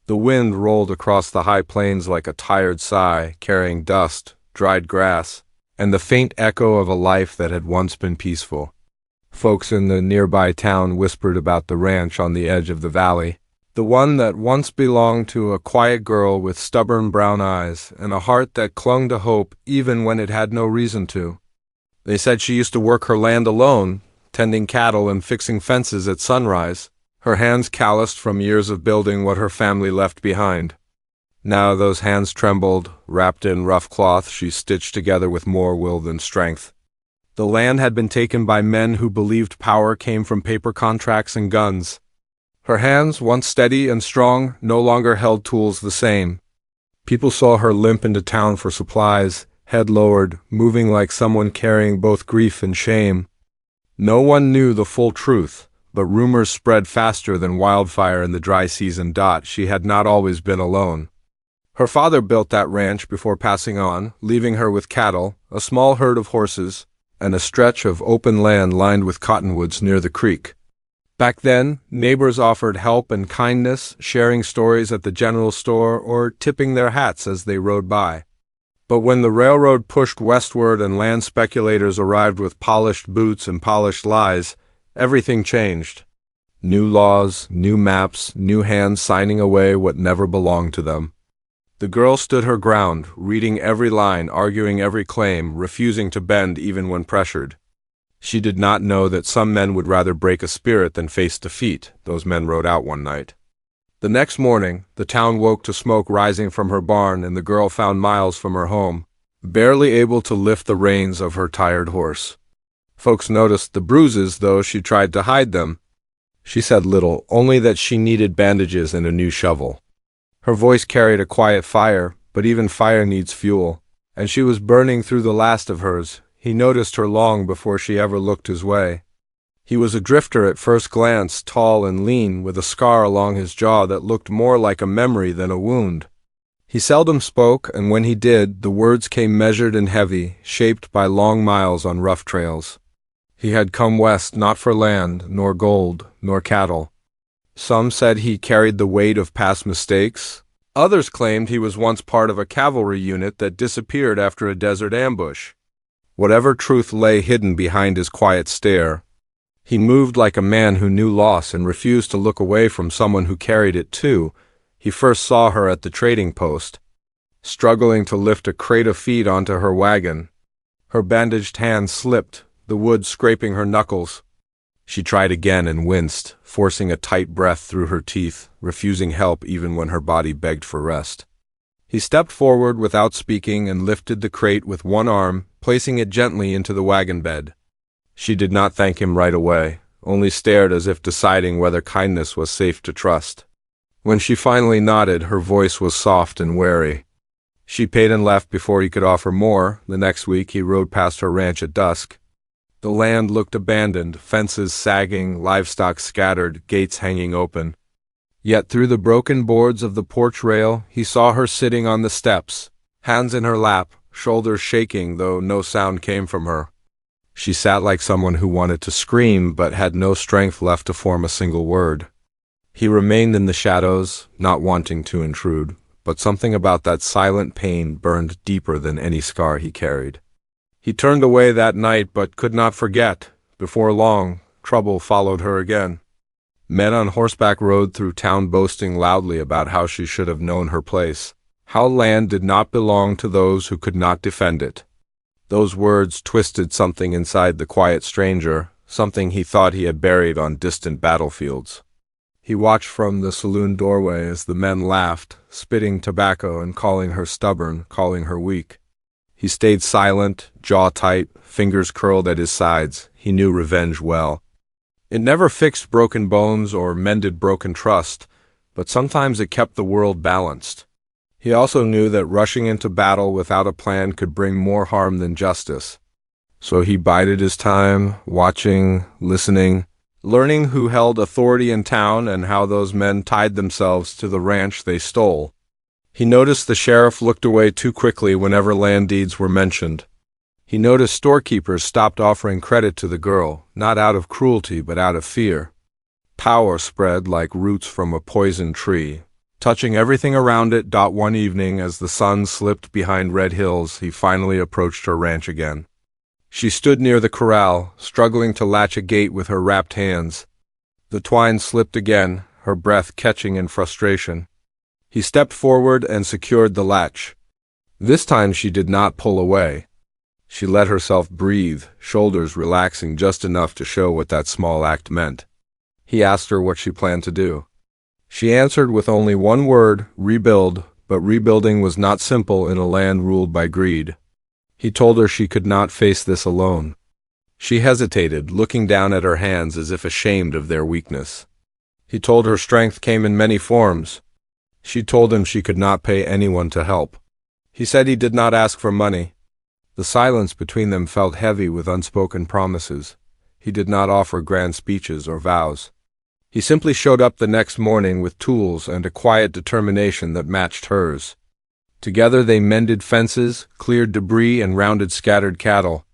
The wind rolled across the high plains like a tired sigh, carrying dust, dried grass, and the faint echo of a life that had once been peaceful. Folks in the nearby town whispered about the ranch on the edge of the valley, the one that once belonged to a quiet girl with stubborn brown eyes and a heart that clung to hope even when it had no reason to. They said she used to work her land alone, tending cattle and fixing fences at sunrise, her hands calloused from years of building what her family left behind. Now those hands trembled, wrapped in rough cloth she stitched together with more will than strength. The land had been taken by men who believed power came from paper contracts and guns. Her hands, once steady and strong, no longer held tools the same. People saw her limp into town for supplies, head lowered, moving like someone carrying both grief and shame. No one knew the full truth, but rumors spread faster than wildfire in the dry season. She had not always been alone. Her father built that ranch before passing on, leaving her with cattle, a small herd of horses, and a stretch of open land lined with cottonwoods near the creek. Back then, neighbors offered help and kindness, sharing stories at the general store or tipping their hats as they rode by. But when the railroad pushed westward and land speculators arrived with polished boots and polished lies, everything changed. New laws, new maps, new hands signing away what never belonged to them. The girl stood her ground, reading every line, arguing every claim, refusing to bend even when pressured. She did not know that some men would rather break a spirit than face defeat, those men rode out one night. The next morning, the town woke to smoke rising from her barn, and the girl found miles from her home, barely able to lift the reins of her tired horse. Folks noticed the bruises, though she tried to hide them. She said little, only that she needed bandages and a new shovel. Her voice carried a quiet fire, but even fire needs fuel, and she was burning through the last of hers. He noticed her long before she ever looked his way. He was a drifter at first glance, tall and lean, with a scar along his jaw that looked more like a memory than a wound. He seldom spoke, and when he did, the words came measured and heavy, shaped by long miles on rough trails. He had come west not for land, nor gold, nor cattle. Some said he carried the weight of past mistakes. Others claimed he was once part of a cavalry unit that disappeared after a desert ambush. Whatever truth lay hidden behind his quiet stare, he moved like a man who knew loss and refused to look away from someone who carried it too. He first saw her at the trading post, struggling to lift a crate of feed onto her wagon. Her bandaged hand slipped, the wood scraping her knuckles. She tried again and winced, forcing a tight breath through her teeth, refusing help even when her body begged for rest. He stepped forward without speaking and lifted the crate with one arm, placing it gently into the wagon bed. She did not thank him right away, only stared as if deciding whether kindness was safe to trust. When she finally nodded, her voice was soft and wary. She paid and left before he could offer more. The next week he rode past her ranch at dusk. The land looked abandoned, fences sagging, livestock scattered, gates hanging open. Yet through the broken boards of the porch rail, he saw her sitting on the steps, hands in her lap, shoulders shaking, though no sound came from her. She sat like someone who wanted to scream but had no strength left to form a single word. He remained in the shadows, not wanting to intrude, but something about that silent pain burned deeper than any scar he carried. He turned away that night but could not forget. Before long, trouble followed her again. Men on horseback rode through town boasting loudly about how she should have known her place, how land did not belong to those who could not defend it. Those words twisted something inside the quiet stranger, something he thought he had buried on distant battlefields. He watched from the saloon doorway as the men laughed, spitting tobacco and calling her stubborn, calling her weak. He stayed silent, jaw tight, fingers curled at his sides. He knew revenge well. It never fixed broken bones or mended broken trust, but sometimes it kept the world balanced. He also knew that rushing into battle without a plan could bring more harm than justice. So he bided his time, watching, listening, learning who held authority in town and how those men tied themselves to the ranch they stole. He noticed the sheriff looked away too quickly whenever land deeds were mentioned. He noticed storekeepers stopped offering credit to the girl, not out of cruelty but out of fear. Power spread like roots from a poison tree. touching everything around it. One evening, as the sun slipped behind red hills, he finally approached her ranch again. She stood near the corral, struggling to latch a gate with her wrapped hands. The twine slipped again, her breath catching in frustration. He stepped forward and secured the latch. This time she did not pull away. She let herself breathe, shoulders relaxing just enough to show what that small act meant. He asked her what she planned to do. She answered with only one word, rebuild, but rebuilding was not simple in a land ruled by greed. He told her she could not face this alone. She hesitated, looking down at her hands as if ashamed of their weakness. He told her strength came in many forms. She told him she could not pay anyone to help. He said he did not ask for money. The silence between them felt heavy with unspoken promises. He did not offer grand speeches or vows. He simply showed up the next morning with tools and a quiet determination that matched hers. Together they mended fences, cleared debris, and rounded scattered cattle.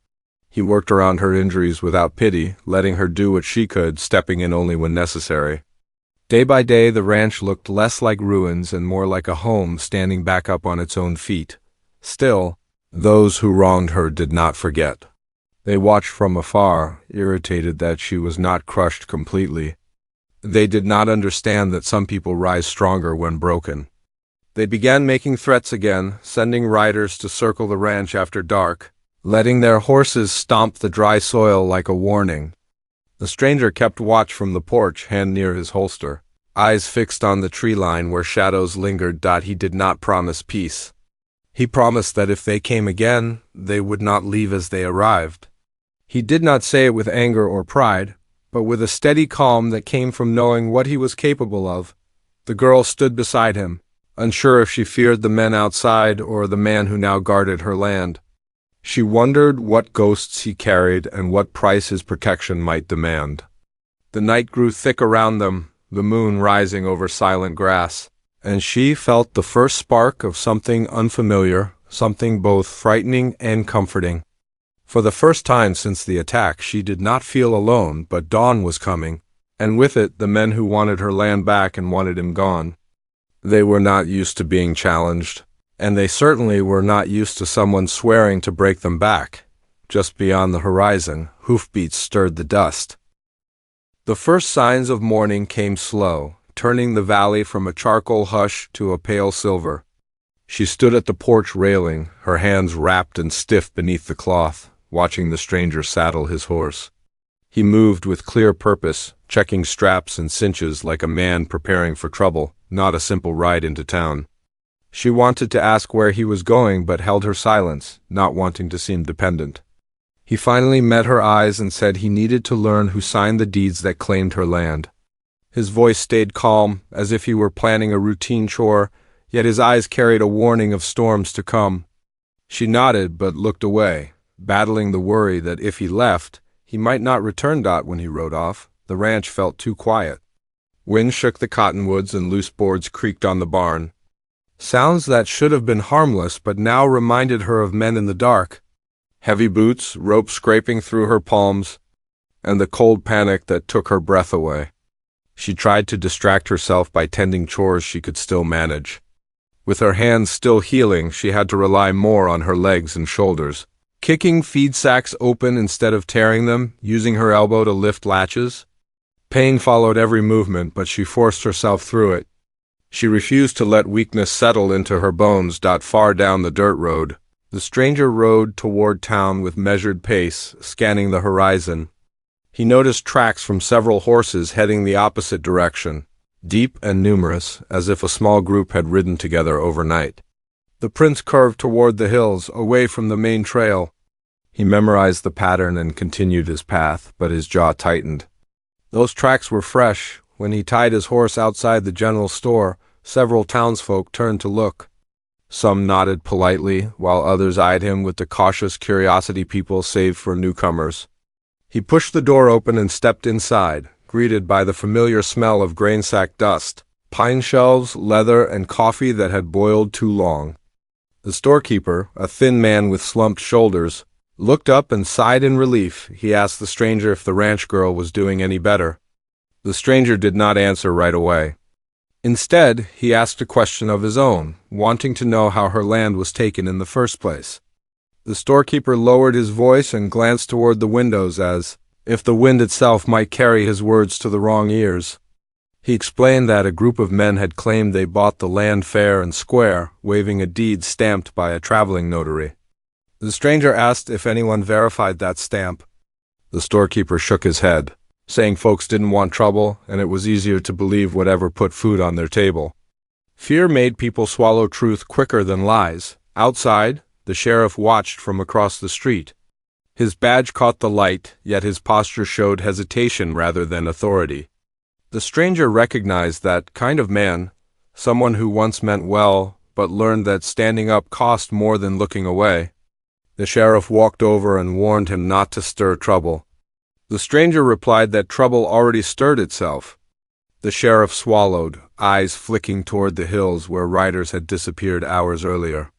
He worked around her injuries without pity, letting her do what she could, stepping in only when necessary. Day by day, the ranch looked less like ruins and more like a home standing back up on its own feet. Still, those who wronged her did not forget. They watched from afar, irritated that she was not crushed completely. They did not understand that some people rise stronger when broken. They began making threats again, sending riders to circle the ranch after dark, letting their horses stomp the dry soil like a warning. The stranger kept watch from the porch, hand near his holster, eyes fixed on the tree line where shadows lingered. He did not promise peace. He promised that if they came again, they would not leave as they arrived. He did not say it with anger or pride, but with a steady calm that came from knowing what he was capable of. The girl stood beside him, unsure if she feared the men outside or the man who now guarded her land. She wondered what ghosts he carried and what price his protection might demand. The night grew thick around them, the moon rising over silent grass, and she felt the first spark of something unfamiliar, something both frightening and comforting. For the first time since the attack, she did not feel alone, but dawn was coming, and with it the men who wanted her land back and wanted him gone. They were not used to being challenged, and they certainly were not used to someone swearing to break them back. Just beyond the horizon, hoofbeats stirred the dust. The first signs of morning came slow, turning the valley from a charcoal hush to a pale silver. She stood at the porch railing, her hands wrapped and stiff beneath the cloth, watching the stranger saddle his horse. He moved with clear purpose, checking straps and cinches like a man preparing for trouble, not a simple ride into town. She wanted to ask where he was going but held her silence, not wanting to seem dependent. He finally met her eyes and said he needed to learn who signed the deeds that claimed her land. His voice stayed calm, as if he were planning a routine chore, yet his eyes carried a warning of storms to come. She nodded but looked away, battling the worry that if he left, he might not return. When he rode off, the ranch felt too quiet. Wind shook the cottonwoods and loose boards creaked on the barn. Sounds that should have been harmless but now reminded her of men in the dark. Heavy boots, rope scraping through her palms, and the cold panic that took her breath away. She tried to distract herself by tending chores she could still manage. With her hands still healing, she had to rely more on her legs and shoulders, kicking feed sacks open instead of tearing them, using her elbow to lift latches. Pain followed every movement, but she forced herself through it. She refused to let weakness settle into her bones. Far down the dirt road, the stranger rode toward town with measured pace, scanning the horizon. He noticed tracks from several horses heading the opposite direction, deep and numerous, as if a small group had ridden together overnight. The prince curved toward the hills, away from the main trail. He memorized the pattern and continued his path, but his jaw tightened. Those tracks were fresh. When he tied his horse outside the general store, several townsfolk turned to look. Some nodded politely, while others eyed him with the cautious curiosity people save for newcomers. He pushed the door open and stepped inside, greeted by the familiar smell of grain sack dust, pine shelves, leather, and coffee that had boiled too long. The storekeeper, a thin man with slumped shoulders, looked up and sighed in relief. He asked the stranger if the ranch girl was doing any better. The stranger did not answer right away. Instead, he asked a question of his own, wanting to know how her land was taken in the first place. The storekeeper lowered his voice and glanced toward the windows as if the wind itself might carry his words to the wrong ears. He explained that a group of men had claimed they bought the land fair and square, waving a deed stamped by a traveling notary. The stranger asked if anyone verified that stamp. The storekeeper shook his head, saying folks didn't want trouble and it was easier to believe whatever put food on their table. Fear made people swallow truth quicker than lies. Outside, the sheriff watched from across the street. His badge caught the light, yet his posture showed hesitation rather than authority. The stranger recognized that kind of man, someone who once meant well, but learned that standing up cost more than looking away. The sheriff walked over and warned him not to stir trouble. The stranger replied that trouble already stirred itself. The sheriff swallowed, eyes flicking toward the hills where riders had disappeared hours earlier.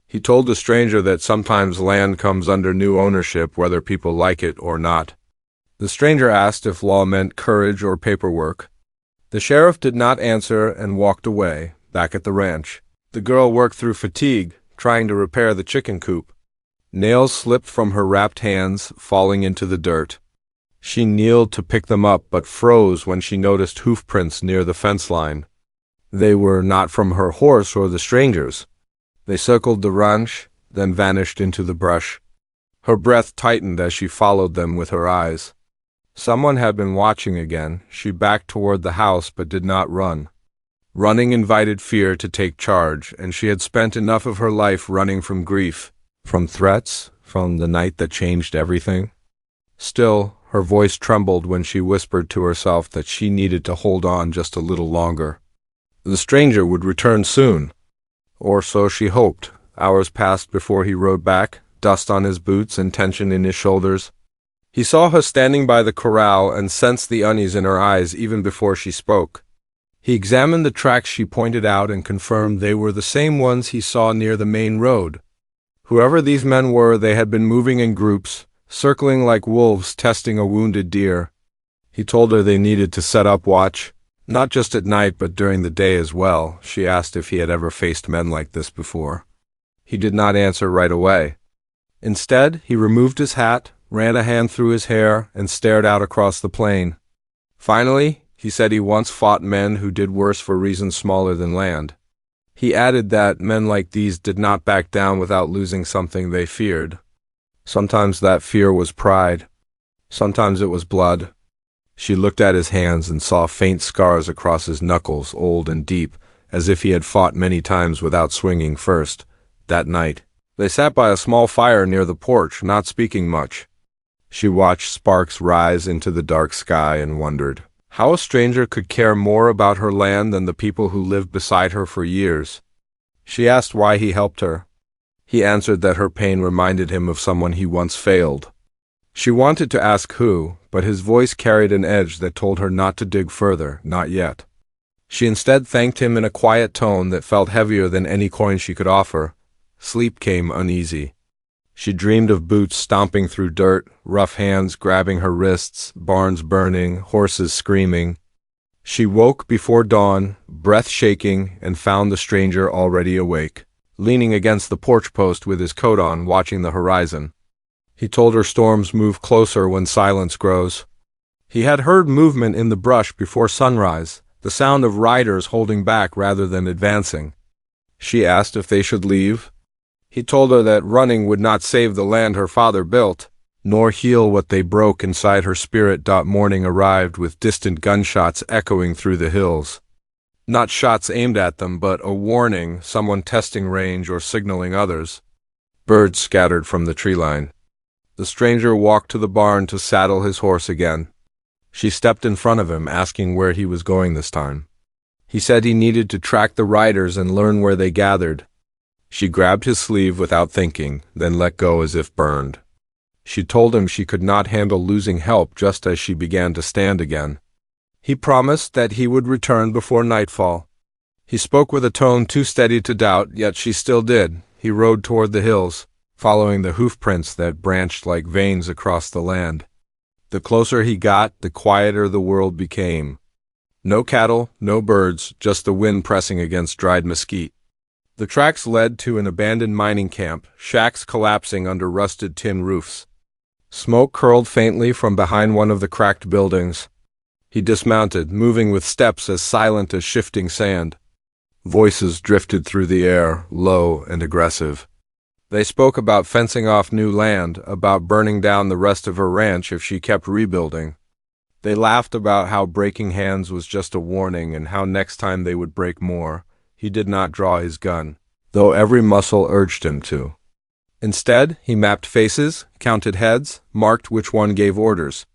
He told the stranger that sometimes land comes under new ownership whether people like it or not. The stranger asked if law meant courage or paperwork. The sheriff did not answer and walked away, back at the ranch. The girl worked through fatigue, trying to repair the chicken coop. Nails slipped from her wrapped hands, falling into the dirt. She kneeled to pick them up but froze when she noticed hoof prints near the fence line. They were not from her horse or the stranger's. They circled the ranch, then vanished into the brush. Her breath tightened as she followed them with her eyes. Someone had been watching again. She backed toward the house but did not run. Running invited fear to take charge, and she had spent enough of her life running from grief, from threats, from the night that changed everything. Still, her voice trembled when she whispered to herself that she needed to hold on just a little longer. The stranger would return soon. Or so she hoped. Hours passed before he rode back, dust on his boots and tension in his shoulders. He saw her standing by the corral and sensed the unease in her eyes even before she spoke. He examined the tracks she pointed out and confirmed they were the same ones he saw near the main road. Whoever these men were, they had been moving in groups, circling like wolves testing a wounded deer. He told her they needed to set up watch, not just at night but during the day as well. She asked if he had ever faced men like this before. He did not answer right away. Instead, he removed his hat, ran a hand through his hair, and stared out across the plain. Finally, he said he once fought men who did worse for reasons smaller than land. He added that men like these did not back down without losing something they feared. Sometimes that fear was pride. Sometimes it was blood. She looked at his hands and saw faint scars across his knuckles, old and deep, as if he had fought many times without swinging first. That night, they sat by a small fire near the porch, not speaking much. She watched sparks rise into the dark sky and wondered how a stranger could care more about her land than the people who lived beside her for years. She asked why he helped her. He answered that her pain reminded him of someone he once failed. She wanted to ask who, but his voice carried an edge that told her not to dig further, not yet. She instead thanked him in a quiet tone that felt heavier than any coin she could offer. Sleep came uneasy. She dreamed of boots stomping through dirt, rough hands grabbing her wrists, barns burning, horses screaming. She woke before dawn, breath shaking, and found the stranger already awake, leaning against the porch post with his coat on, watching the horizon. He told her storms move closer when silence grows. He had heard movement in the brush before sunrise, the sound of riders holding back rather than advancing. She asked if they should leave. He told her that running would not save the land her father built, nor heal what they broke inside her spirit. Morning arrived with distant gunshots echoing through the hills. Not shots aimed at them, but a warning, someone testing range or signaling others. Birds scattered from the tree line. The stranger walked to the barn to saddle his horse again. She stepped in front of him, asking where he was going this time. He said he needed to track the riders and learn where they gathered. She grabbed his sleeve without thinking, then let go as if burned. She told him she could not handle losing help just as she began to stand again. He promised that he would return before nightfall. He spoke with a tone too steady to doubt, yet she still did. He rode toward the hills, following the hoof prints that branched like veins across the land. The closer he got, the quieter the world became. No cattle, no birds, just the wind pressing against dried mesquite. The tracks led to an abandoned mining camp, shacks collapsing under rusted tin roofs. Smoke curled faintly from behind one of the cracked buildings. He dismounted, moving with steps as silent as shifting sand. Voices drifted through the air, low and aggressive. They spoke about fencing off new land, about burning down the rest of her ranch if she kept rebuilding. They laughed about how breaking hands was just a warning and how next time they would break more. He did not draw his gun, though every muscle urged him to. Instead, he mapped faces, counted heads, marked which one gave orders.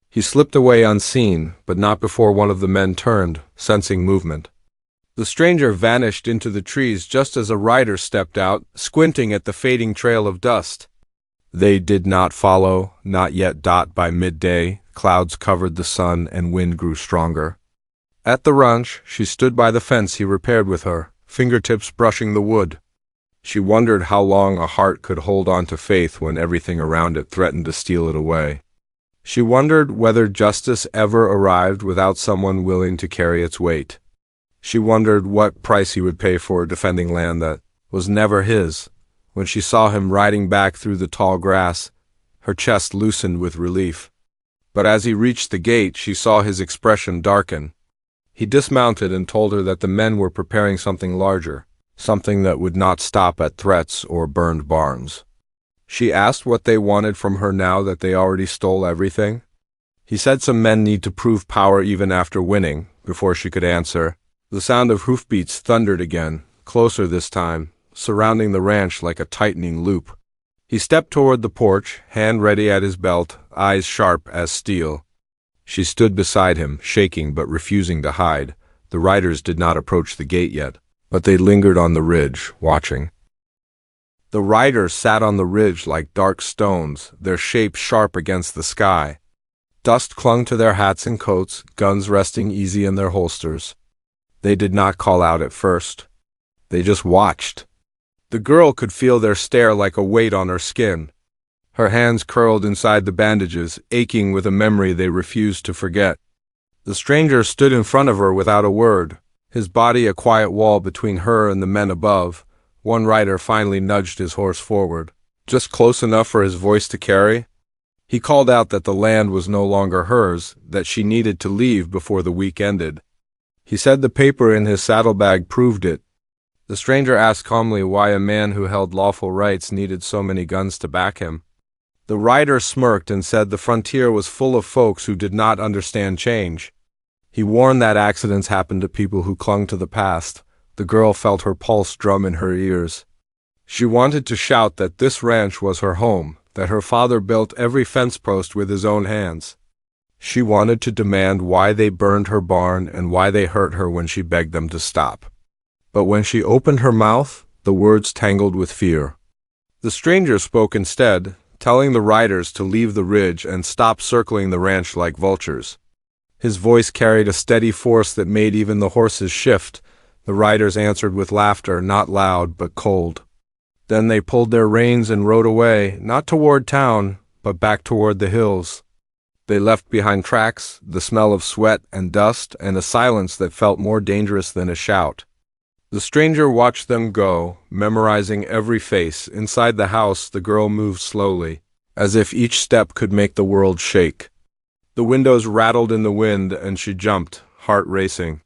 He slipped away unseen, but not before one of the men turned, sensing movement. The stranger vanished into the trees just as a rider stepped out, squinting at the fading trail of dust. They did not follow, not yet. By midday, clouds covered the sun and wind grew stronger. At the ranch, she stood by the fence he repaired with her, fingertips brushing the wood. She wondered how long a heart could hold on to faith when everything around it threatened to steal it away. She wondered whether justice ever arrived without someone willing to carry its weight. She wondered what price he would pay for defending land that was never his. When she saw him riding back through the tall grass, her chest loosened with relief. But as he reached the gate, she saw his expression darken. He dismounted and told her that the men were preparing something larger, something that would not stop at threats or burned barns. She asked what they wanted from her now that they already stole everything. He said some men need to prove power even after winning. Before she could answer, the sound of hoofbeats thundered again, closer this time, surrounding the ranch like a tightening loop. He stepped toward the porch, hand ready at his belt, eyes sharp as steel. She stood beside him, shaking but refusing to hide. The riders did not approach the gate yet, but they lingered on the ridge, watching. The riders sat on the ridge like dark stones, their shapes sharp against the sky. Dust clung to their hats and coats, guns resting easy in their holsters. They did not call out at first. They just watched. The girl could feel their stare like a weight on her skin. Her hands curled inside the bandages, aching with a memory they refused to forget. The stranger stood in front of her without a word, his body a quiet wall between her and the men above. One rider finally nudged his horse forward, just close enough for his voice to carry. He called out that the land was no longer hers, that she needed to leave before the week ended. He said the paper in his saddlebag proved it. The stranger asked calmly why a man who held lawful rights needed so many guns to back him. The rider smirked and said the frontier was full of folks who did not understand change. He warned that accidents happened to people who clung to the past. The girl felt her pulse drum in her ears. She wanted to shout that this ranch was her home, that her father built every fence post with his own hands. She wanted to demand why they burned her barn and why they hurt her when she begged them to stop. But when she opened her mouth, the words tangled with fear. The stranger spoke instead, telling the riders to leave the ridge and stop circling the ranch like vultures. His voice carried a steady force that made even the horses shift. The riders answered with laughter, not loud but cold. Then they pulled their reins and rode away, not toward town, but back toward the hills. They left behind tracks, the smell of sweat and dust, and a silence that felt more dangerous than a shout. The stranger watched them go, memorizing every face. Inside the house, the girl moved slowly, as if each step could make the world shake. The windows rattled in the wind, and she jumped, heart racing.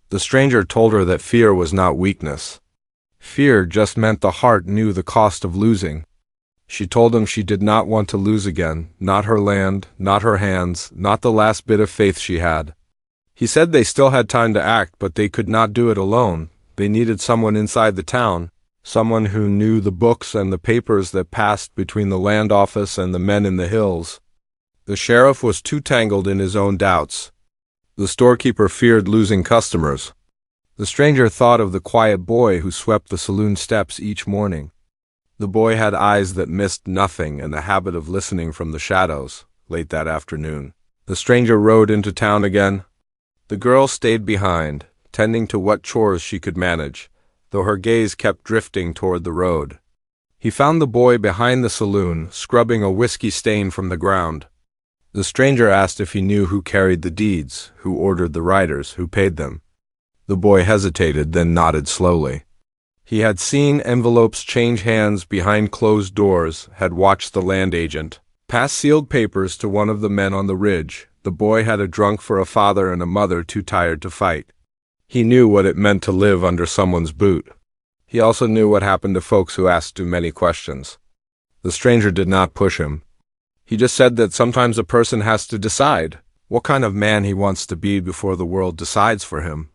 The stranger told her that fear was not weakness. Fear just meant the heart knew the cost of losing. She told him she did not want to lose again, not her land, not her hands, not the last bit of faith she had. He said they still had time to act, but they could not do it alone. They needed someone inside the town, someone who knew the books and the papers that passed between the land office and the men in the hills. The sheriff was too tangled in his own doubts. The storekeeper feared losing customers. The stranger thought of the quiet boy who swept the saloon steps each morning. The boy had eyes that missed nothing and the habit of listening from the shadows. Late that afternoon, the stranger rode into town again. The girl stayed behind, tending to what chores she could manage, though her gaze kept drifting toward the road. He found the boy behind the saloon, scrubbing a whiskey stain from the ground. The stranger asked if he knew who carried the deeds, who ordered the riders, who paid them. The boy hesitated, then nodded slowly. He had seen envelopes change hands behind closed doors, had watched the land agent pass sealed papers to one of the men on the ridge. The boy had a drunk for a father and a mother too tired to fight. He knew what it meant to live under someone's boot. He also knew what happened to folks who asked too many questions. The stranger did not push him. He just said that sometimes a person has to decide what kind of man he wants to be before the world decides for him.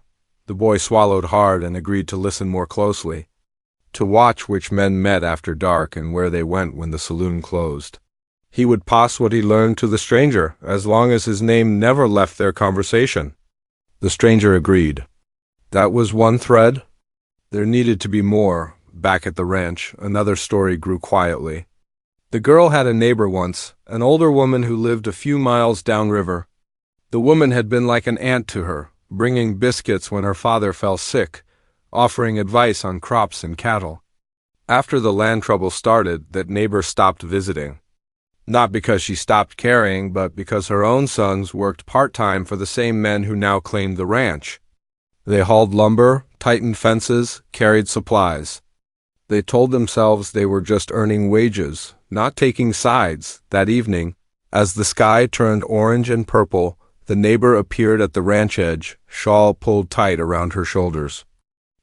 The boy swallowed hard and agreed to listen more closely, to watch which men met after dark and where they went when the saloon closed. He would pass what he learned to the stranger, as long as his name never left their conversation. The stranger agreed. That was one thread. There needed to be more. Back at the ranch, another story grew quietly. The girl had a neighbor once, an older woman who lived a few miles downriver. The woman had been like an aunt to her, bringing biscuits when her father fell sick, offering advice on crops and cattle. After the land trouble started, that neighbor stopped visiting. Not because she stopped caring, but because her own sons worked part-time for the same men who now claimed the ranch. They hauled lumber, tightened fences, carried supplies. They told themselves they were just earning wages, not taking sides. That evening, as the sky turned orange and purple, the neighbor appeared at the ranch edge, shawl pulled tight around her shoulders.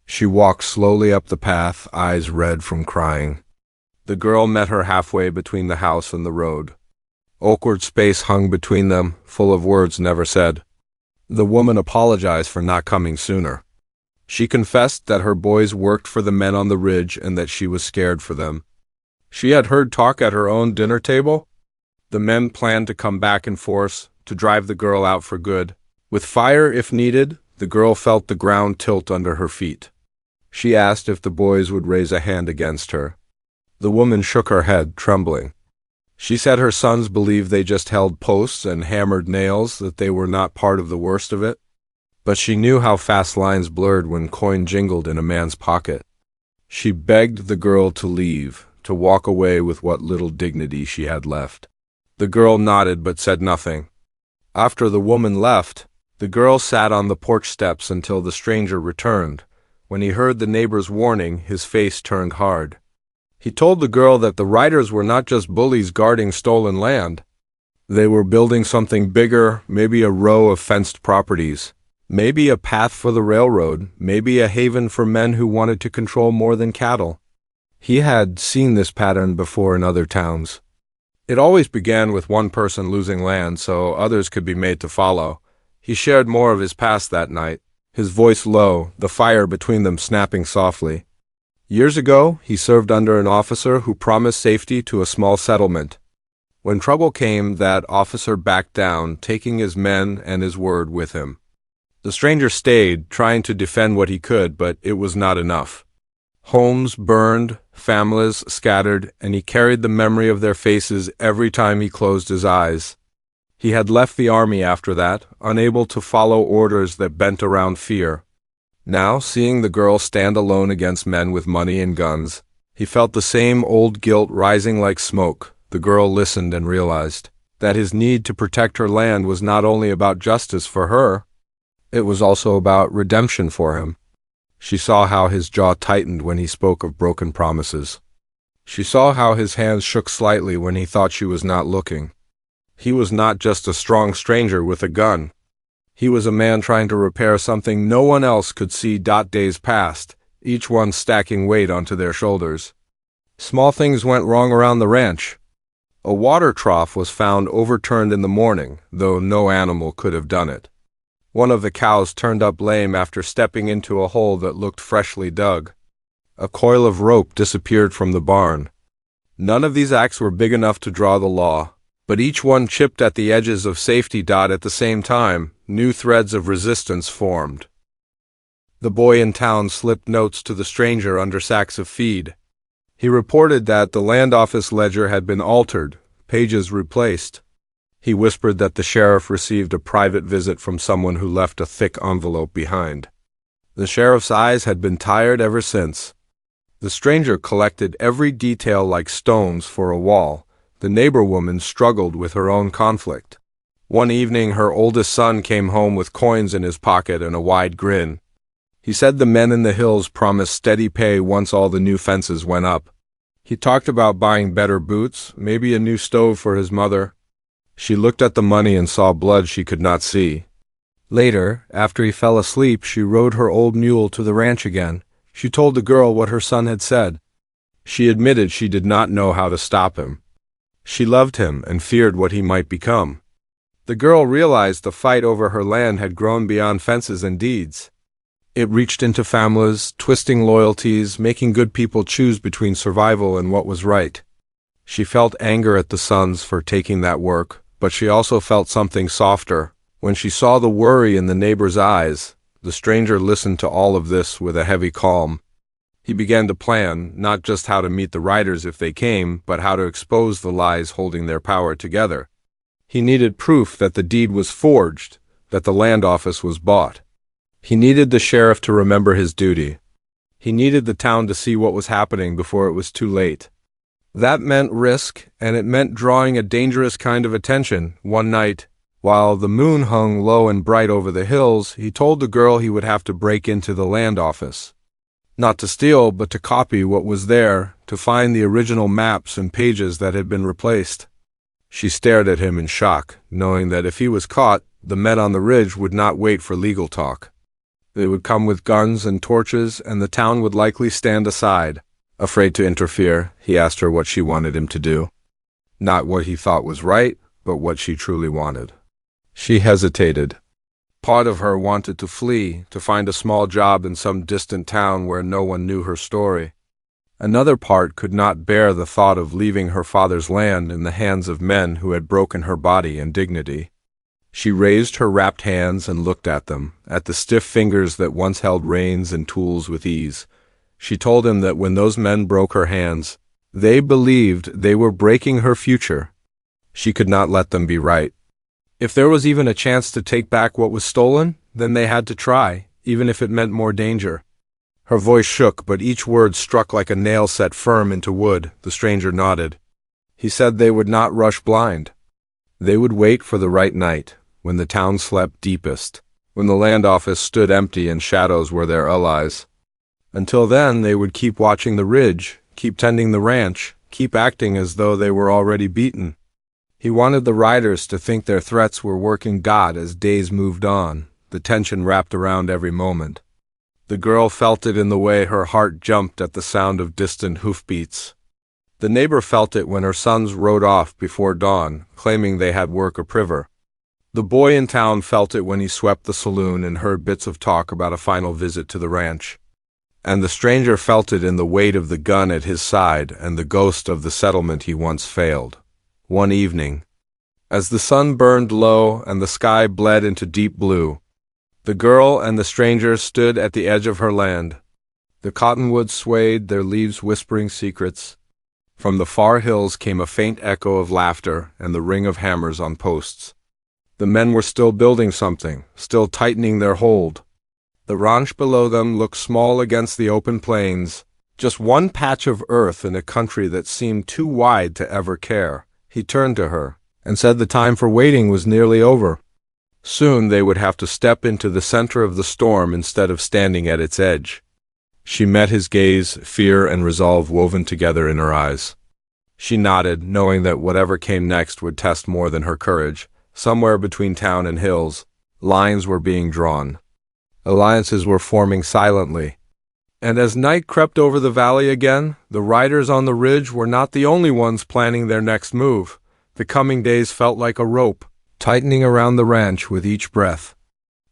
She walked slowly up the path, eyes red from crying. The girl met her halfway between the house and the road. Awkward space hung between them, full of words never said. The woman apologized for not coming sooner. She confessed that her boys worked for the men on the ridge and that she was scared for them. She had heard talk at her own dinner table. The men planned to come back in force, to drive the girl out for good. With fire if needed, the girl felt the ground tilt under her feet. She asked if the boys would raise a hand against her. The woman shook her head, trembling. She said her sons believed they just held posts and hammered nails, that they were not part of the worst of it. But she knew how fast lines blurred when coin jingled in a man's pocket. She begged the girl to leave, to walk away with what little dignity she had left. The girl nodded but said nothing. After the woman left, the girl sat on the porch steps until the stranger returned. When he heard the neighbor's warning, his face turned hard. He told the girl that the riders were not just bullies guarding stolen land. They were building something bigger, maybe a row of fenced properties, maybe a path for the railroad, maybe a haven for men who wanted to control more than cattle. He had seen this pattern before in other towns. It always began with one person losing land so others could be made to follow. He shared more of his past that night, his voice low, the fire between them snapping softly. Years ago, he served under an officer who promised safety to a small settlement. When trouble came, that officer backed down, taking his men and his word with him. The stranger stayed, trying to defend what he could, but it was not enough. Homes burned, families scattered, and he carried the memory of their faces every time he closed his eyes. He had left the army after that, unable to follow orders that bent around fear. Now, seeing the girl stand alone against men with money and guns, he felt the same old guilt rising like smoke. The girl listened and realized that his need to protect her land was not only about justice for her, it was also about redemption for him. She saw how his jaw tightened when he spoke of broken promises. She saw how his hands shook slightly when he thought she was not looking. He was not just a strong stranger with a gun. He was a man trying to repair something no one else could see. Days passed, each one stacking weight onto their shoulders. Small things went wrong around the ranch. A water trough was found overturned in the morning, though no animal could have done it. One of the cows turned up lame after stepping into a hole that looked freshly dug. A coil of rope disappeared from the barn. None of these acts were big enough to draw the law, but each one chipped at the edges of safety. At the same time, new threads of resistance formed. The boy in town slipped notes to the stranger under sacks of feed. He reported that the land office ledger had been altered, pages replaced. He whispered that the sheriff received a private visit from someone who left a thick envelope behind. The sheriff's eyes had been tired ever since. The stranger collected every detail like stones for a wall. The neighbor woman struggled with her own conflict. One evening, her oldest son came home with coins in his pocket and a wide grin. He said the men in the hills promised steady pay once all the new fences went up. He talked about buying better boots, maybe a new stove for his mother. She looked at the money and saw blood she could not see. Later, after he fell asleep, she rode her old mule to the ranch again. She told the girl what her son had said. She admitted she did not know how to stop him. She loved him and feared what he might become. The girl realized the fight over her land had grown beyond fences and deeds. It reached into families, twisting loyalties, making good people choose between survival and what was right. She felt anger at the sons for taking that work, but she also felt something softer. When she saw the worry in the neighbor's eyes, the stranger listened to all of this with a heavy calm. He began to plan, not just how to meet the riders if they came, but how to expose the lies holding their power together. He needed proof that the deed was forged, that the land office was bought. He needed the sheriff to remember his duty. He needed the town to see what was happening before it was too late. That meant risk, and it meant drawing a dangerous kind of attention. One night, while the moon hung low and bright over the hills, he told the girl he would have to break into the land office. Not to steal, but to copy what was there, to find the original maps and pages that had been replaced. She stared at him in shock, knowing that if he was caught, the men on the ridge would not wait for legal talk. They would come with guns and torches, and the town would likely stand aside. Afraid to interfere, he asked her what she wanted him to do. Not what he thought was right, but what she truly wanted. She hesitated. Part of her wanted to flee, to find a small job in some distant town where no one knew her story. Another part could not bear the thought of leaving her father's land in the hands of men who had broken her body and dignity. She raised her wrapped hands and looked at them, at the stiff fingers that once held reins and tools with ease. She told him that when those men broke her hands, they believed they were breaking her future. She could not let them be right. If there was even a chance to take back what was stolen, then they had to try, even if it meant more danger. Her voice shook, but each word struck like a nail set firm into wood. The stranger nodded. He said they would not rush blind. They would wait for the right night, when the town slept deepest, when the land office stood empty and shadows were their allies. Until then, they would keep watching the ridge, keep tending the ranch, keep acting as though they were already beaten. He wanted the riders to think their threats were working God as days moved on, the tension wrapped around every moment. The girl felt it in the way her heart jumped at the sound of distant hoofbeats. The neighbor felt it when her sons rode off before dawn, claiming they had work apriver. The boy in town felt it when he swept the saloon and heard bits of talk about a final visit to the ranch. And the stranger felt it in the weight of the gun at his side and the ghost of the settlement he once failed. One evening, as the sun burned low and the sky bled into deep blue, the girl and the stranger stood at the edge of her land. The cottonwoods swayed, their leaves whispering secrets. From the far hills came a faint echo of laughter and the ring of hammers on posts. The men were still building something, still tightening their hold. The ranch below them looked small against the open plains, just one patch of earth in a country that seemed too wide to ever care. He turned to her and said the time for waiting was nearly over. Soon they would have to step into the center of the storm instead of standing at its edge. She met his gaze, fear and resolve woven together in her eyes. She nodded, knowing that whatever came next would test more than her courage. Somewhere between town and hills, lines were being drawn. Alliances were forming silently. And as night crept over the valley again, the riders on the ridge were not the only ones planning their next move. The coming days felt like a rope, tightening around the ranch with each breath.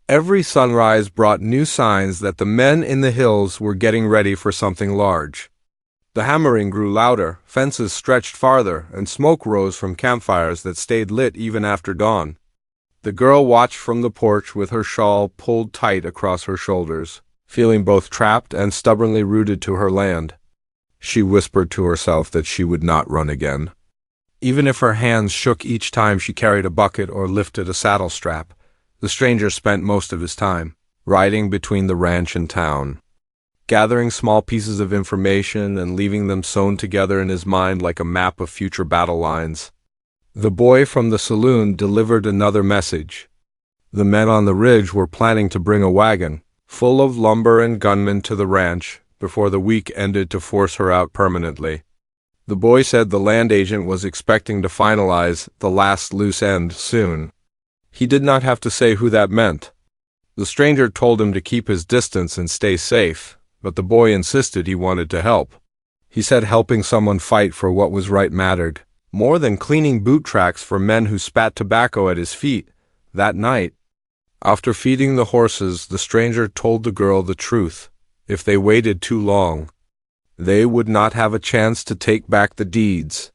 Every sunrise brought new signs that the men in the hills were getting ready for something large. The hammering grew louder, fences stretched farther, and smoke rose from campfires that stayed lit even after dawn. The girl watched from the porch with her shawl pulled tight across her shoulders, feeling both trapped and stubbornly rooted to her land. She whispered to herself that she would not run again. Even if her hands shook each time she carried a bucket or lifted a saddle strap, the stranger spent most of his time riding between the ranch and town, gathering small pieces of information and leaving them sewn together in his mind like a map of future battle lines. The boy from the saloon delivered another message. The men on the ridge were planning to bring a wagon full of lumber and gunmen to the ranch before the week ended to force her out permanently. The boy said the land agent was expecting to finalize the last loose end soon. He did not have to say who that meant. The stranger told him to keep his distance and stay safe, but the boy insisted he wanted to help. He said helping someone fight for what was right mattered, more than cleaning boot tracks for men who spat tobacco at his feet. That night, after feeding the horses, the stranger told the girl the truth. If they waited too long, they would not have a chance to take back the deeds.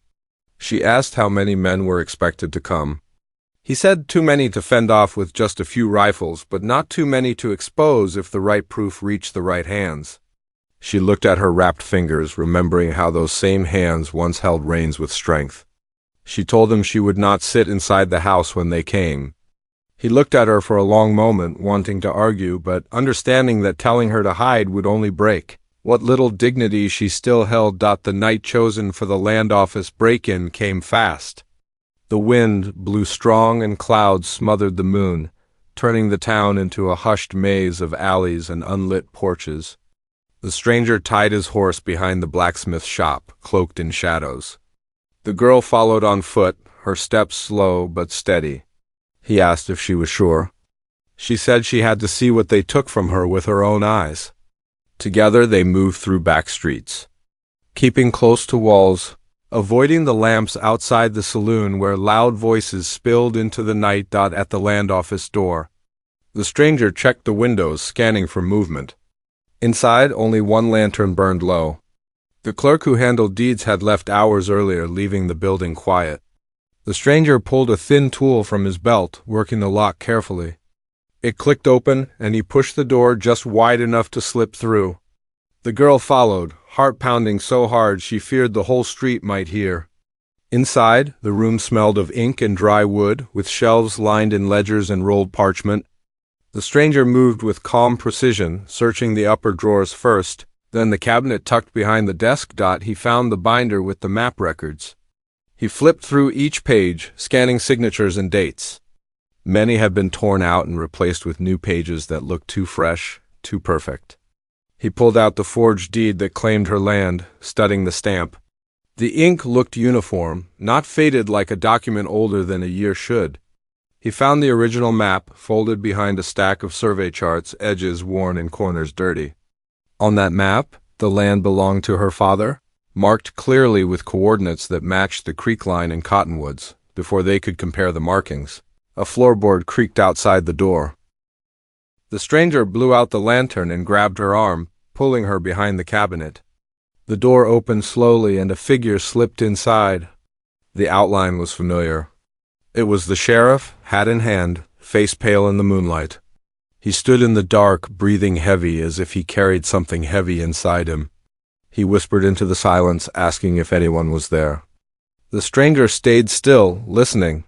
She asked how many men were expected to come. He said too many to fend off with just a few rifles, but not too many to expose if the right proof reached the right hands. She looked at her wrapped fingers, remembering how those same hands once held reins with strength. She told him she would not sit inside the house when they came. He looked at her for a long moment, wanting to argue, but understanding that telling her to hide would only break what little dignity she still held. The night chosen for the land office break-in came fast. The wind blew strong and clouds smothered the moon, turning the town into a hushed maze of alleys and unlit porches. The stranger tied his horse behind the blacksmith shop, cloaked in shadows. The girl followed on foot, her steps slow but steady. He asked if she was sure. She said she had to see what they took from her with her own eyes. Together they moved through back streets, keeping close to walls, avoiding the lamps outside the saloon where loud voices spilled into the night. At the land office door, the stranger checked the windows, scanning for movement. Inside, only one lantern burned low. The clerk who handled deeds had left hours earlier, leaving the building quiet. The stranger pulled a thin tool from his belt, working the lock carefully. It clicked open, and he pushed the door just wide enough to slip through. The girl followed, heart pounding so hard she feared the whole street might hear. Inside, the room smelled of ink and dry wood, with shelves lined in ledgers and rolled parchment. The stranger moved with calm precision, searching the upper drawers first, then the cabinet tucked behind the desk. He found the binder with the map records. He flipped through each page, scanning signatures and dates. Many had been torn out and replaced with new pages that looked too fresh, too perfect. He pulled out the forged deed that claimed her land, studying the stamp. The ink looked uniform, not faded like a document older than a year should. He found the original map, folded behind a stack of survey charts, edges worn and corners dirty. On that map, the land belonged to her father, marked clearly with coordinates that matched the creek line in cottonwoods. Before they could compare the markings, a floorboard creaked outside the door. The stranger blew out the lantern and grabbed her arm, pulling her behind the cabinet. The door opened slowly and a figure slipped inside. The outline was familiar. It was the sheriff, hat in hand, face pale in the moonlight. He stood in the dark, breathing heavy as if he carried something heavy inside him. He whispered into the silence, asking if anyone was there. The stranger stayed still, listening.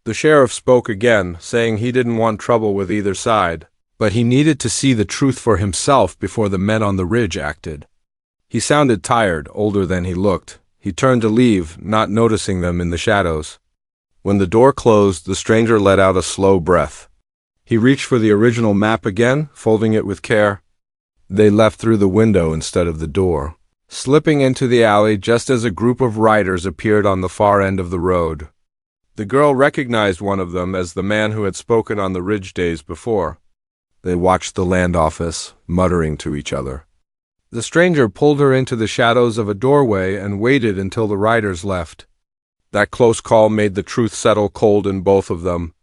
The sheriff spoke again, saying he didn't want trouble with either side, but he needed to see the truth for himself before the men on the ridge acted. He sounded tired, older than he looked. He turned to leave, not noticing them in the shadows. When the door closed, the stranger let out a slow breath. He reached for the original map again, folding it with care. They left through the window instead of the door, slipping into the alley just as a group of riders appeared on the far end of the road. The girl recognized one of them as the man who had spoken on the ridge days before. They watched the land office, muttering to each other. The stranger pulled her into the shadows of a doorway and waited until the riders left. That close call made the truth settle cold in both of them.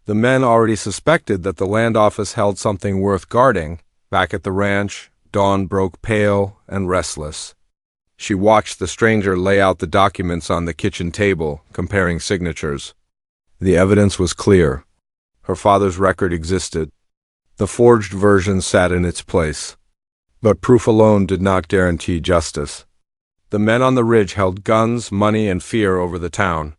The men already suspected that the land office held something worth guarding. Back at the ranch, Dawn broke pale and restless. She watched the stranger lay out the documents on the kitchen table, comparing signatures. The evidence was clear. Her father's record existed. The forged version sat in its place. But proof alone did not guarantee justice. The men on the ridge held guns, money, and fear over the town.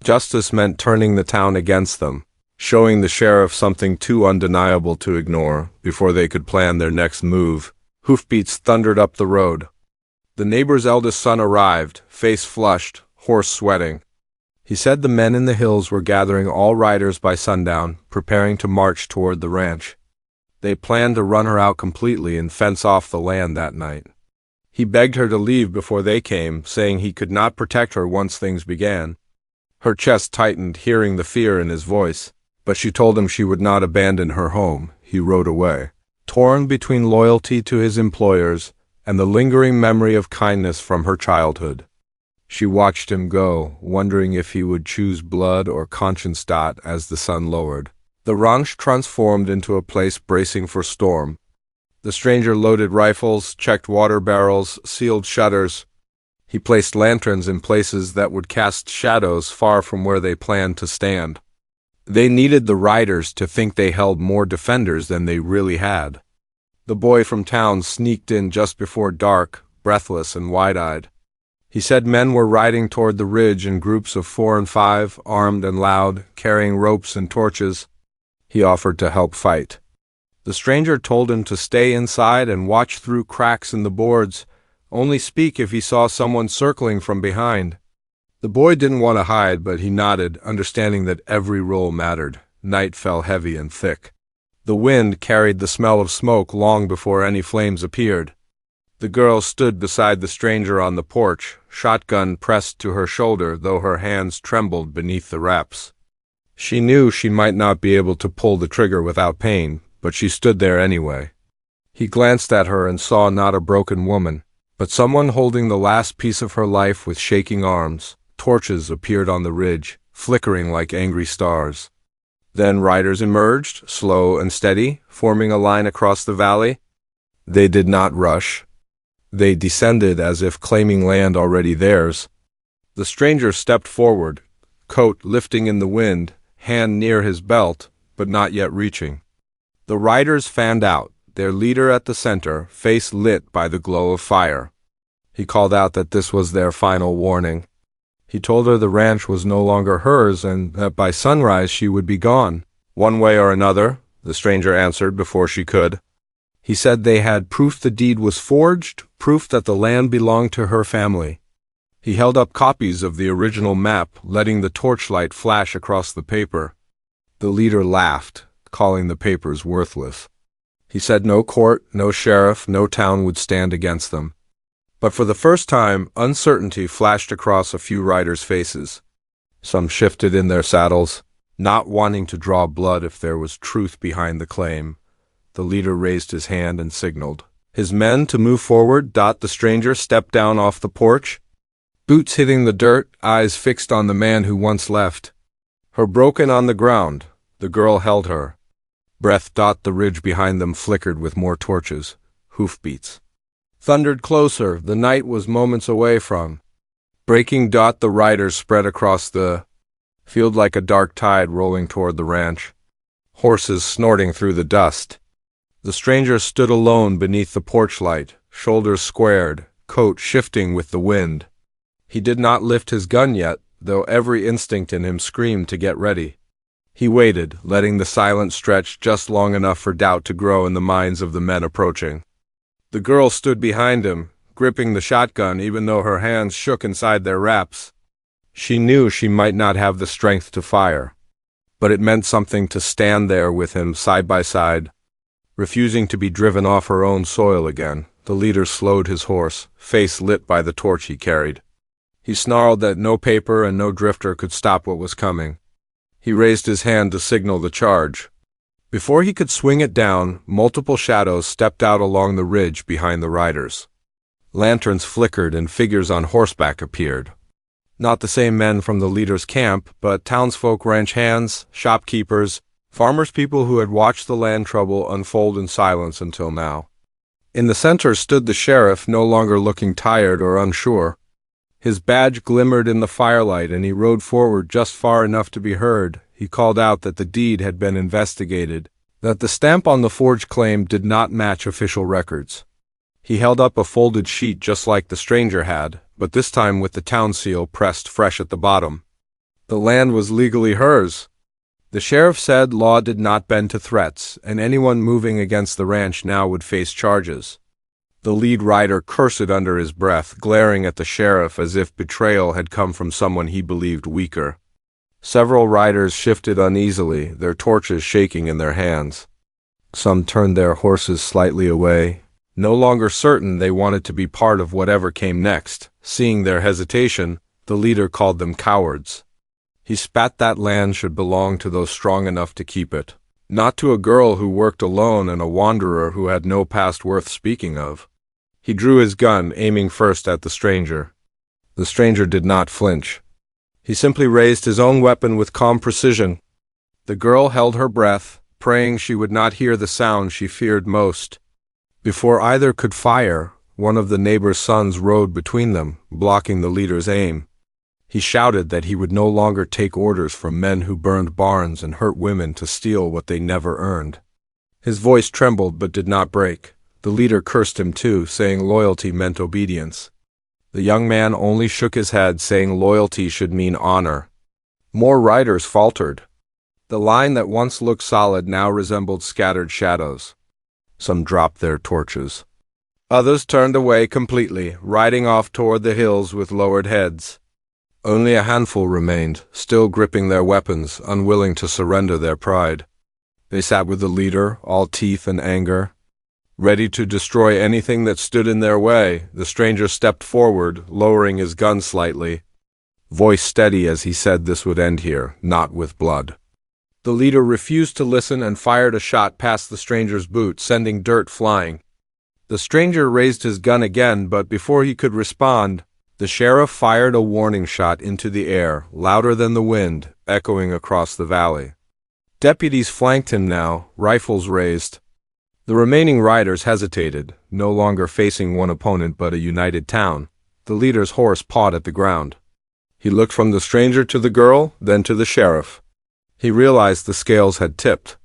Justice meant turning the town against them, showing the sheriff something too undeniable to ignore before they could plan their next move. Hoofbeats thundered up the road. The neighbor's eldest son arrived, face flushed, horse sweating. He said the men in the hills were gathering all riders by sundown, preparing to march toward the ranch. They planned to run her out completely and fence off the land that night. He begged her to leave before they came, saying he could not protect her once things began. Her chest tightened, hearing the fear in his voice, but she told him she would not abandon her home. He rode away, torn between loyalty to his employers and the lingering memory of kindness from her childhood. She watched him go, wondering if he would choose blood or conscience. As the sun lowered, the ranch transformed into a place bracing for storm. The stranger loaded rifles, checked water barrels, sealed shutters. He placed lanterns in places that would cast shadows far from where they planned to stand. They needed the riders to think they held more defenders than they really had. The boy from town sneaked in just before dark, breathless and wide-eyed. He said men were riding toward the ridge in groups of 4 and 5, armed and loud, carrying ropes and torches. He offered to help fight. The stranger told him to stay inside and watch through cracks in the boards, only speak if he saw someone circling from behind. The boy didn't want to hide, but he nodded, understanding that every roll mattered. Night fell heavy and thick. The wind carried the smell of smoke long before any flames appeared. The girl stood beside the stranger on the porch, shotgun pressed to her shoulder, though her hands trembled beneath the wraps. She knew she might not be able to pull the trigger without pain, but she stood there anyway. He glanced at her and saw not a broken woman, but someone holding the last piece of her life with shaking arms. Torches appeared on the ridge, flickering like angry stars. Then riders emerged, slow and steady, forming a line across the valley. They did not rush. They descended as if claiming land already theirs. The stranger stepped forward, coat lifting in the wind, hand near his belt, but not yet reaching. The riders fanned out, their leader at the center, face lit by the glow of fire. He called out that this was their final warning. He told her the ranch was no longer hers and that by sunrise she would be gone. One way or another, the stranger answered before she could. He said they had proof the deed was forged, proof that the land belonged to her family. He held up copies of the original map, letting the torchlight flash across the paper. The leader laughed, calling the papers worthless. He said no court, no sheriff, no town would stand against them. But for the first time, uncertainty flashed across a few riders' faces. Some shifted in their saddles, not wanting to draw blood if there was truth behind the claim. The leader raised his hand and signaled his men to move forward. The stranger stepped down off the porch, boots hitting the dirt, eyes fixed on the man who once left. Her broken on the ground, the girl held her. Breath. The ridge behind them flickered with more torches. Hoofbeats thundered closer. The night was moments away from breaking. The riders spread across the field like a dark tide rolling toward the ranch, horses snorting through the dust. The stranger stood alone beneath the porch light, shoulders squared, coat shifting with the wind. He did not lift his gun yet, though every instinct in him screamed to get ready. He waited, letting the silence stretch just long enough for doubt to grow in the minds of the men approaching. The girl stood behind him, gripping the shotgun even though her hands shook inside their wraps. She knew she might not have the strength to fire, but it meant something to stand there with him side by side. Refusing to be driven off her own soil again, the leader slowed his horse, face lit by the torch he carried. He snarled that no paper and no drifter could stop what was coming. He raised his hand to signal the charge. Before he could swing it down, multiple shadows stepped out along the ridge behind the riders. Lanterns flickered and figures on horseback appeared. Not the same men from the leader's camp, but townsfolk, ranch hands, shopkeepers, farmers, people who had watched the land trouble unfold in silence until now. In the center stood the sheriff, no longer looking tired or unsure. His badge glimmered in the firelight, and he rode forward just far enough to be heard. He called out that the deed had been investigated, that the stamp on the forged claim did not match official records. He held up a folded sheet just like the stranger had, but this time with the town seal pressed fresh at the bottom. The land was legally hers. The sheriff said law did not bend to threats, and anyone moving against the ranch now would face charges. The lead rider cursed under his breath, glaring at the sheriff as if betrayal had come from someone he believed weaker. Several riders shifted uneasily, their torches shaking in their hands. Some turned their horses slightly away, no longer certain they wanted to be part of whatever came next. Seeing their hesitation, the leader called them cowards. He spat that land should belong to those strong enough to keep it, not to a girl who worked alone and a wanderer who had no past worth speaking of. He drew his gun, aiming first at the stranger. The stranger did not flinch. He simply raised his own weapon with calm precision. The girl held her breath, praying she would not hear the sound she feared most. Before either could fire, one of the neighbor's sons rode between them, blocking the leader's aim. He shouted that he would no longer take orders from men who burned barns and hurt women to steal what they never earned. His voice trembled but did not break. The leader cursed him too, saying loyalty meant obedience. The young man only shook his head, saying loyalty should mean honor. More riders faltered. The line that once looked solid now resembled scattered shadows. Some dropped their torches. Others turned away completely, riding off toward the hills with lowered heads. Only a handful remained, still gripping their weapons, unwilling to surrender their pride. They sat with the leader, all teeth and anger. Ready to destroy anything that stood in their way, the stranger stepped forward, lowering his gun slightly, voice steady as he said this would end here, not with blood. The leader refused to listen and fired a shot past the stranger's boot, sending dirt flying. The stranger raised his gun again, but before he could respond, the sheriff fired a warning shot into the air, louder than the wind, echoing across the valley. Deputies flanked him now, rifles raised. The remaining riders hesitated, no longer facing one opponent but a united town. The leader's horse pawed at the ground. He looked from the stranger to the girl, then to the sheriff. He realized the scales had tipped.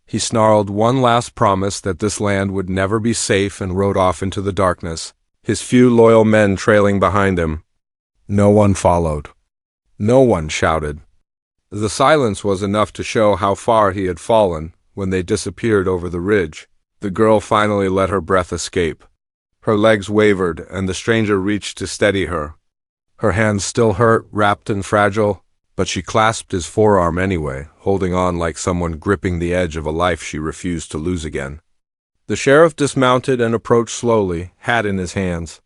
He snarled one last promise that this land would never be safe and rode off into the darkness, his few loyal men trailing behind him. No one followed. No one shouted. The silence was enough to show how far he had fallen. When they disappeared over the ridge, the girl finally let her breath escape. Her legs wavered, and the stranger reached to steady her. Her hands still hurt, wrapped and fragile, but she clasped his forearm anyway, holding on like someone gripping the edge of a life she refused to lose again. The sheriff dismounted and approached slowly, hat in his hands.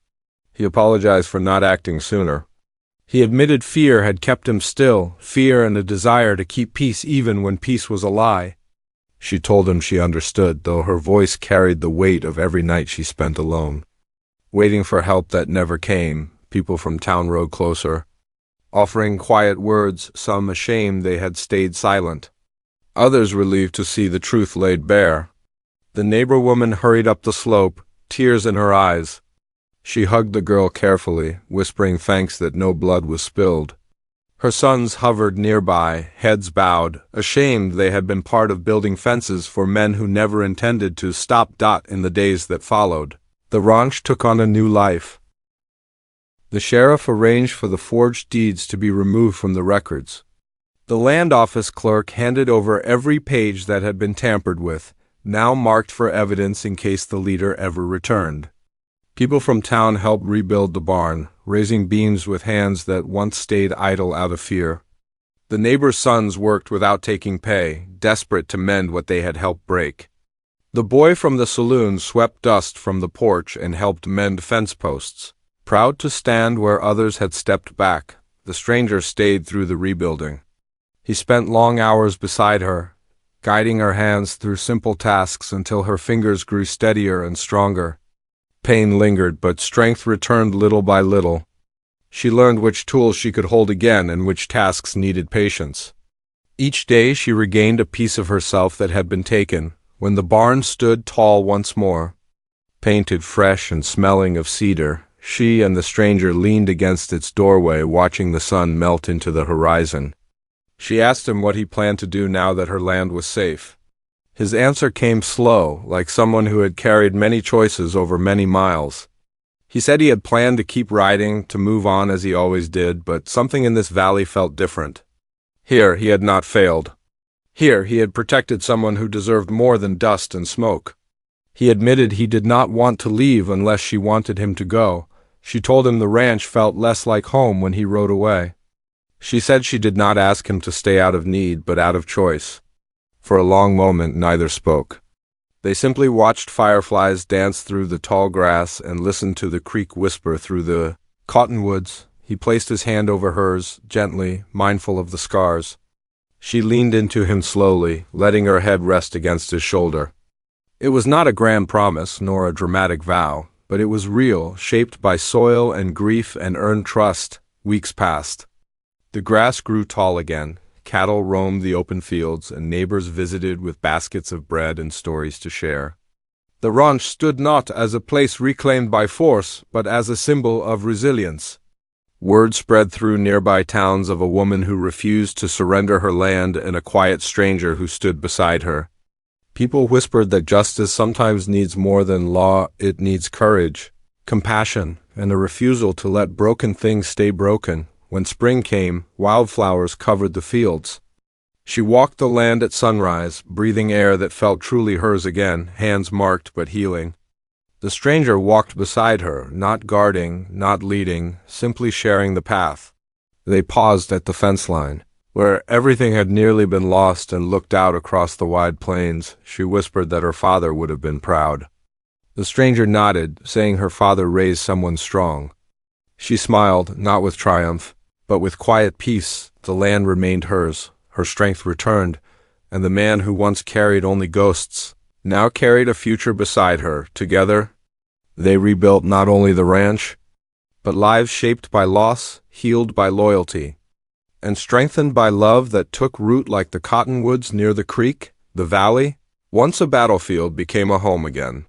He apologized for not acting sooner. He admitted fear had kept him still, fear and a desire to keep peace even when peace was a lie. She told him she understood, though her voice carried the weight of every night she spent alone. Waiting for help that never came, people from town rode closer, offering quiet words, some ashamed they had stayed silent, others relieved to see the truth laid bare. The neighbor woman hurried up the slope, tears in her eyes. She hugged the girl carefully, whispering thanks that no blood was spilled. Her sons hovered nearby, heads bowed, ashamed they had been part of building fences for men who never intended to stop. In the days that followed, the ranch took on a new life. The sheriff arranged for the forged deeds to be removed from the records. The land office clerk handed over every page that had been tampered with, now marked for evidence in case the leader ever returned. People from town helped rebuild the barn, raising beams with hands that once stayed idle out of fear. The neighbors' sons worked without taking pay, desperate to mend what they had helped break. The boy from the saloon swept dust from the porch and helped mend fence posts. Proud to stand where others had stepped back, the stranger stayed through the rebuilding. He spent long hours beside her, guiding her hands through simple tasks until her fingers grew steadier and stronger. Pain lingered, but strength returned little by little. She learned which tools she could hold again and which tasks needed patience. Each day she regained a piece of herself that had been taken, when the barn stood tall once more. Painted fresh and smelling of cedar, she and the stranger leaned against its doorway, watching the sun melt into the horizon. She asked him what he planned to do now that her land was safe. His answer came slow, like someone who had carried many choices over many miles. He said he had planned to keep riding, to move on as he always did, but something in this valley felt different. Here he had not failed. Here he had protected someone who deserved more than dust and smoke. He admitted he did not want to leave unless she wanted him to go. She told him the ranch felt less like home when he rode away. She said she did not ask him to stay out of need, but out of choice. For a long moment, neither spoke. They simply watched fireflies dance through the tall grass and listened to the creek whisper through the cottonwoods. He placed his hand over hers, gently, mindful of the scars. She leaned into him slowly, letting her head rest against his shoulder. It was not a grand promise, nor a dramatic vow, but it was real, shaped by soil and grief and earned trust. Weeks passed. The grass grew tall again. Cattle roamed the open fields, and neighbors visited with baskets of bread and stories to share. The ranch stood not as a place reclaimed by force, but as a symbol of resilience. Word spread through nearby towns of a woman who refused to surrender her land and a quiet stranger who stood beside her. People whispered that justice sometimes needs more than law. It needs courage, compassion, and a refusal to let broken things stay broken. When spring came, wildflowers covered the fields. She walked the land at sunrise, breathing air that felt truly hers again, hands marked but healing. The stranger walked beside her, not guarding, not leading, simply sharing the path. They paused at the fence line, where everything had nearly been lost, and looked out across the wide plains. She whispered that her father would have been proud. The stranger nodded, saying her father raised someone strong. She smiled, not with triumph, but with quiet peace. The land remained hers, her strength returned, and the man who once carried only ghosts now carried a future beside her. Together, they rebuilt not only the ranch, but lives shaped by loss, healed by loyalty, and strengthened by love that took root like the cottonwoods near the creek. The valley, once a battlefield, became a home again.